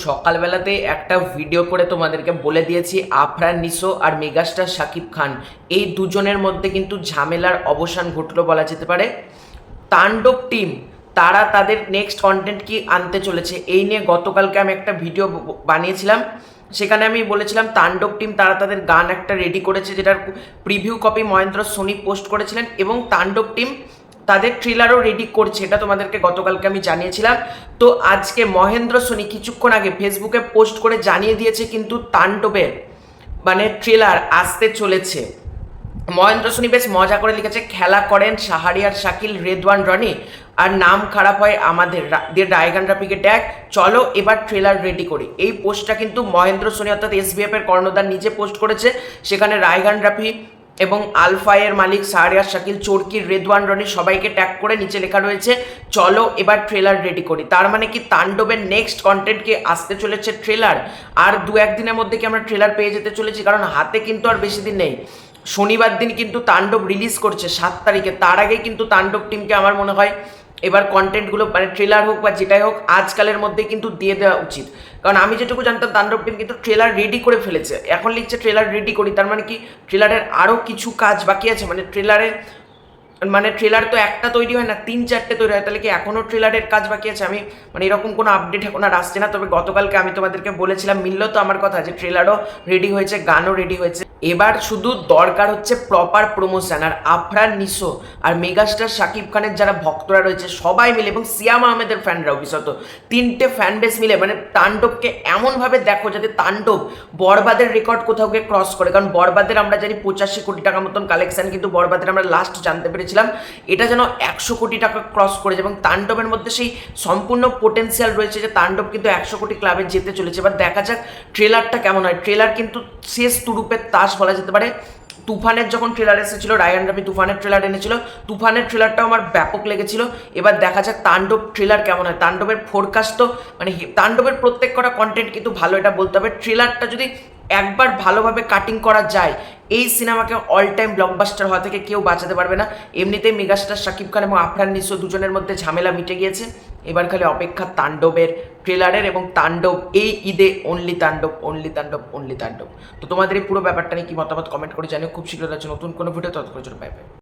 সকালবেলাতে একটা ভিডিও করে তোমাদেরকে বলে দিয়েছি আফরান নিশো আর মেগাস্টার শাকিব খান এই দুজনের মধ্যে কিন্তু ঝামেলার অবসান ঘটলো বলা যেতে পারে। তাণ্ডব টিম তারা তাদের নেক্সট কন্টেন্ট কি আনতে চলেছে এই নিয়ে গতকালকে আমি একটা ভিডিও বানিয়েছিলাম। সেখানে আমি বলেছিলাম তাণ্ডব টিম তারা তাদের গান একটা রেডি করেছে, যেটার preview copy Mahendra Soni post করেছিলেন, এবং তাণ্ডব টিম তাদের ট্রেলারও রেডি করছে, এটা তোমাদেরকে গতকালকে আমি জানিয়েছিলাম। তো আজকে মহেন্দ্র সোনি কিছুক্ষণ আগে ফেসবুকে পোস্ট করে জানিয়ে দিয়েছে কিন্তু তাণ্ডবের ট্রেলার আসতে চলেছে। মহেন্দ্র সোনি বেশ মজা করে লিখেছে, খেলা করেন শাহরিয়ার শাকিল রেদওয়ান রনি আর নাম খারাপ হয় আমাদের দিয়ে রায়গান রাফিকে ট্যাগ, চলো এবার ট্রেলার রেডি করি। এই পোস্টটা কিন্তু মহেন্দ্র সোনি অর্থাৎ এসবিএফ এর কর্ণধার নিজে পোস্ট করেছে। সেখানে রায়গান রাফি এবং আলফায়ের মালিক শাহরিয়ার শাকিল চরকির রেদওয়ান রনি সবাইকে ট্যাগ করে নিচে লেখা রয়েছে চলো এবার ট্রেলার রেডি করি। তার মানে কি তাণ্ডবের নেক্সট কন্টেন্টকে আসতে চলেছে ট্রেলার, আর দু একদিনের মধ্যে কি আমরা ট্রেলার পেয়ে যেতে চলেছি, কারণ হাতে কিন্তু আর বেশি দিন নেই। শনিবার দিন কিন্তু তাণ্ডব রিলিজ করছে 7 তারিখে, তার আগে কিন্তু তাণ্ডব টিমকে আমার মনে হয় এবার কন্টেন্টগুলো ট্রেলার হোক বা যেটাই হোক আজকালের মধ্যে কিন্তু দিয়ে দেওয়া উচিত। কারণ আমি যেটুকু জানতাম তাণ্ডব টিম কিন্তু ট্রেলার রেডি করে ফেলেছে, এখন লিখছে ট্রেলার রেডি করি, তার মানে কি ট্রেলারের আরও কিছু কাজ বাকি আছে। ট্রেলার তো একটা তৈরি হয় না, 3-4টে তৈরি হয়, তাহলে কি এখনও ট্রেলারের কাজ বাকি আছে? আমি এরকম কোনো আপডেট এখন আর আসছে না। তবে গতকালকে আমি তোমাদেরকে বলেছিলাম, মিললো তো আমার কথা, যে ট্রেলারও রেডি হয়েছে, গানও রেডি হয়েছে। এবার শুধু দরকার হচ্ছে প্রপার প্রমোশন। আর আফরান নিশো আর মেগাস্টার শাকিব খানের যারা ভক্তরা রয়েছে সবাই মিলে, এবং সিয়াম আহমেদের ফ্যানরাও বিশেষত, 3টে ফ্যান বেস মিলে তাণ্ডবকে এমনভাবে দেখো যাতে তাণ্ডব বরবাদের রেকর্ড কোথাও গিয়ে ক্রস করে। কারণ বরবাদের আমরা জানি 85 কোটি টাকা মতন কালেকশন, কিন্তু বরবাদের আমরা লাস্ট জানতে পেরেছিলাম এটা যেন 100 কোটি টাকা ক্রস করেছে, এবং তাণ্ডবের মধ্যে সেই সম্পূর্ণ পোটেন্সিয়াল রয়েছে যে তাণ্ডব কিন্তু 100 কোটি ক্লাবে যেতে চলেছে। এবার দেখা যাক ট্রেলারটা কেমন হয়। ট্রেলার কিন্তু শেষ তুরুপের তাস বলা যেতে পারে। তুফানের যখন ট্রেলার এসেছিল, রায়ান রাফি তুফানের ট্রেলার এনেছিল, তুফানের ট্রেলারটাও আমার ব্যাপক লেগেছিল। এবার দেখা যাক তাণ্ডব ট্রেলার কেমন হয়। তাণ্ডবের ফোরকাস্ট তো তাণ্ডবের প্রত্যেক কটা কন্টেন্ট কিন্তু ভালো, এটা বলতে হবে। ট্রেলারটা যদি একবার ভালোভাবে কাটিং করা যায়, এই সিনেমাকে অল টাইম ব্লকবাস্টার হওয়া থেকে কেউ বাঁচাতে পারবে না। এমনিতেই মেগাস্টার শাকিব খান এবং আফরান নিশো দুজনের মধ্যে ঝামেলা মিটে গিয়েছে। এবার খালি অপেক্ষা তাণ্ডবের ট্রেলারের, এবং তাণ্ডব এই ঈদে অনলি তাণ্ডব, অনলি তাণ্ডব, অনলি তাণ্ডব। তো তোমাদের এই পুরো ব্যাপারটা নিয়ে কি মতামত কমেন্ট করে জানিও। খুব শীঘ্রই আছে নতুন কোনো ভিডিও, ততক্ষণের জন্য বাই বাই।